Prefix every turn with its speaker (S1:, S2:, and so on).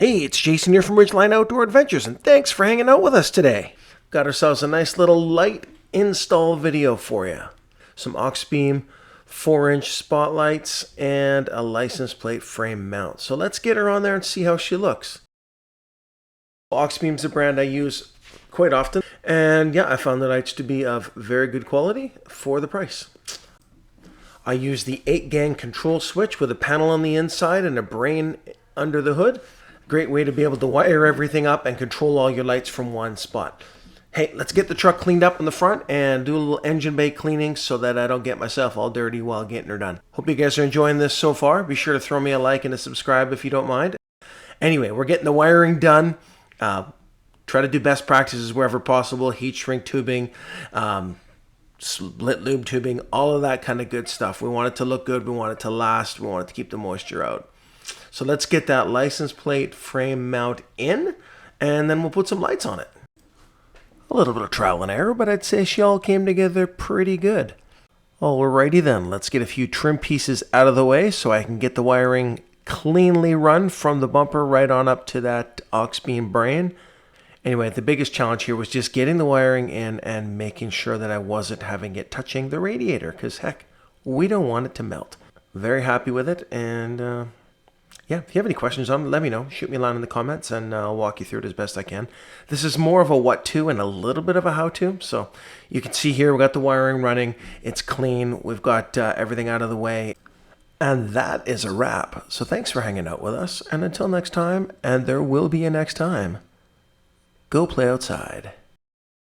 S1: Hey, it's Jason here from Ridgeline Outdoor Adventures, and thanks for hanging out with us today. Got ourselves a nice little light install video for you. Some Auxbeam 4-inch spotlights and a license plate frame mount. So let's get her on there and see how she looks. Auxbeam's a brand I use quite often, and yeah, I found the lights to be of very good quality for the price. I use the 8-gang control switch with a panel on the inside and a brain under the hood. Great way to be able to wire everything up and control all your lights from one spot. Hey, let's get the truck cleaned up in the front and do a little engine bay cleaning so that I don't get myself all dirty while getting her done. Hope you guys are enjoying this so far. Be sure to throw me a like and a subscribe if you don't mind. Anyway, we're getting the wiring done. Try to do best practices wherever possible. Heat shrink tubing, split loop tubing, all of that kind of good stuff. We want it to look good. We want it to last. We want it to keep the moisture out. So let's get that license plate frame mount in, and then we'll put some lights on it. A little bit of trial and error, but I'd say she all came together pretty good. Alrighty then, let's get a few trim pieces out of the way so I can get the wiring cleanly run from the bumper right on up to that Auxbeam brain. Anyway, the biggest challenge here was just getting the wiring in and making sure that I wasn't having it touching the radiator, because heck, we don't want it to melt. Very happy with it, and yeah, if you have any questions on it, let me know. Shoot me a line in the comments and I'll walk you through it as best I can. This is more of a what-to and a little bit of a how-to. So you can see here, we've got the wiring running. It's clean. We've got everything out of the way. And that is a wrap. So thanks for hanging out with us. And until next time, and there will be a next time, go play outside.